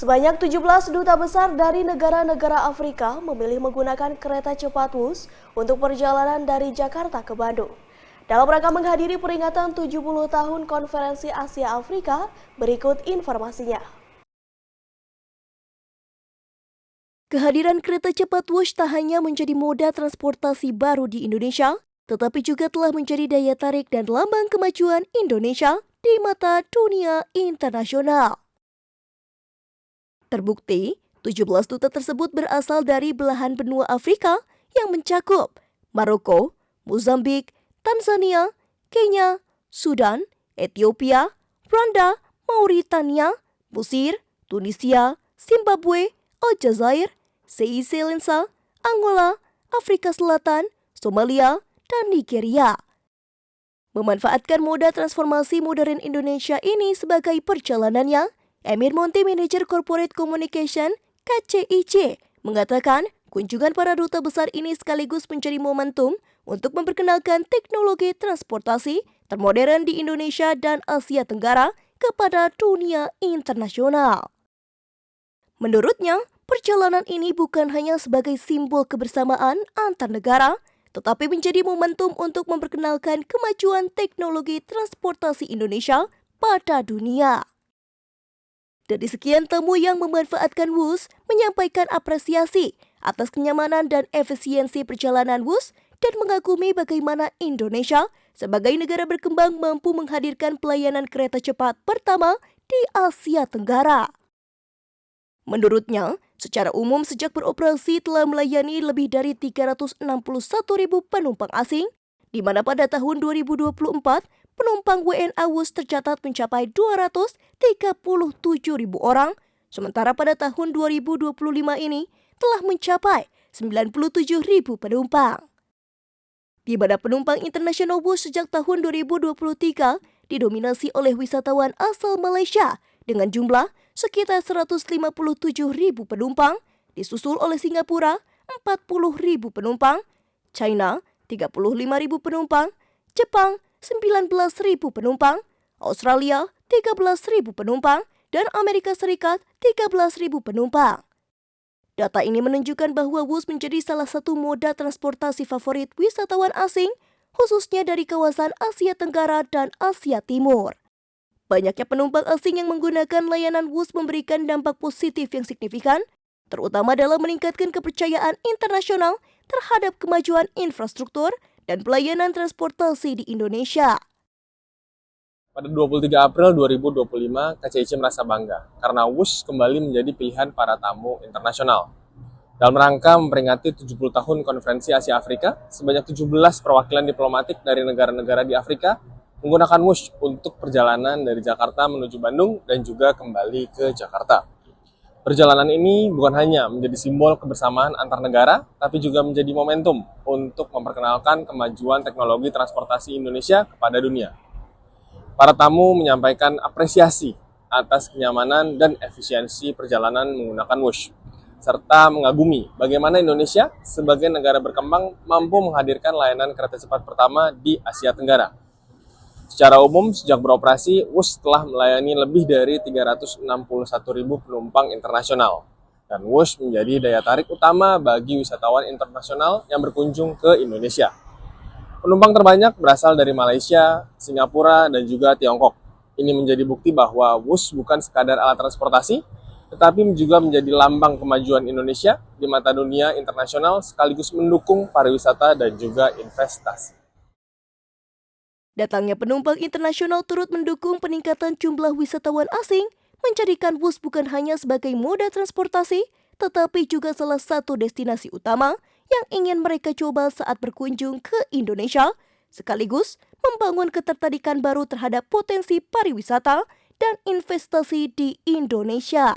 Sebanyak 17 duta besar dari negara-negara Afrika memilih menggunakan kereta cepat WUS untuk perjalanan dari Jakarta ke Bandung. Dalam rangka menghadiri peringatan 70 tahun Konferensi Asia Afrika, berikut informasinya. Kehadiran kereta cepat WUS tak hanya menjadi moda transportasi baru di Indonesia, tetapi juga telah menjadi daya tarik dan lambang kemajuan Indonesia di mata dunia internasional. Terbukti, 17 duta tersebut berasal dari belahan benua Afrika yang mencakup Maroko, Mozambik, Tanzania, Kenya, Sudan, Ethiopia, Rwanda, Mauritania, Mesir, Tunisia, Zimbabwe, Aljazair, Seychelles, Angola, Afrika Selatan, Somalia, dan Nigeria. Memanfaatkan moda transformasi modern Indonesia ini sebagai perjalanannya, Emir Monti, Manajer Corporate Communication KCIC, mengatakan kunjungan para duta besar ini sekaligus menjadi momentum untuk memperkenalkan teknologi transportasi termodern di Indonesia dan Asia Tenggara kepada dunia internasional. Menurutnya, perjalanan ini bukan hanya sebagai simbol kebersamaan antar negara, tetapi menjadi momentum untuk memperkenalkan kemajuan teknologi transportasi Indonesia pada dunia. Dari sekian tamu yang memanfaatkan WUS menyampaikan apresiasi atas kenyamanan dan efisiensi perjalanan WUS dan mengagumi bagaimana Indonesia sebagai negara berkembang mampu menghadirkan pelayanan kereta cepat pertama di Asia Tenggara. Menurutnya, secara umum sejak beroperasi telah melayani lebih dari 361.000 penumpang asing, di mana pada tahun 2024 penumpang WNA WUS tercatat mencapai 237.000 orang, sementara pada tahun 2025 ini telah mencapai 97.000 penumpang. Di mana penumpang internasional WUS sejak tahun 2023 didominasi oleh wisatawan asal Malaysia dengan jumlah sekitar 157.000 penumpang, disusul oleh Singapura 40.000 penumpang, China 35.000 penumpang, Jepang 19.000 penumpang, Australia 13.000 penumpang, dan Amerika Serikat 13.000 penumpang. Data ini menunjukkan bahwa WUS menjadi salah satu moda transportasi favorit wisatawan asing, khususnya dari kawasan Asia Tenggara dan Asia Timur. Banyaknya penumpang asing yang menggunakan layanan WUS memberikan dampak positif yang signifikan, terutama dalam meningkatkan kepercayaan internasional terhadap kemajuan infrastruktur dan pelayanan transportasi di Indonesia. Pada 23 April 2025, KCIC merasa bangga karena WUS kembali menjadi pilihan para tamu internasional. Dalam rangka memperingati 70 tahun Konferensi Asia Afrika, sebanyak 17 perwakilan diplomatik dari negara-negara di Afrika menggunakan WUS untuk perjalanan dari Jakarta menuju Bandung dan juga kembali ke Jakarta. Perjalanan ini bukan hanya menjadi simbol kebersamaan antar negara, tapi juga menjadi momentum untuk memperkenalkan kemajuan teknologi transportasi Indonesia kepada dunia. Para tamu menyampaikan apresiasi atas kenyamanan dan efisiensi perjalanan menggunakan WUS, serta mengagumi bagaimana Indonesia sebagai negara berkembang mampu menghadirkan layanan kereta cepat pertama di Asia Tenggara. Secara umum, sejak beroperasi, WUS telah melayani lebih dari 361.000 penumpang internasional. Dan WUS menjadi daya tarik utama bagi wisatawan internasional yang berkunjung ke Indonesia. Penumpang terbanyak berasal dari Malaysia, Singapura, dan juga Tiongkok. Ini menjadi bukti bahwa WUS bukan sekadar alat transportasi, tetapi juga menjadi lambang kemajuan Indonesia di mata dunia internasional sekaligus mendukung pariwisata dan juga investasi. Datangnya penumpang internasional turut mendukung peningkatan jumlah wisatawan asing, menjadikan WUS bukan hanya sebagai moda transportasi, tetapi juga salah satu destinasi utama yang ingin mereka coba saat berkunjung ke Indonesia, sekaligus membangun ketertarikan baru terhadap potensi pariwisata dan investasi di Indonesia.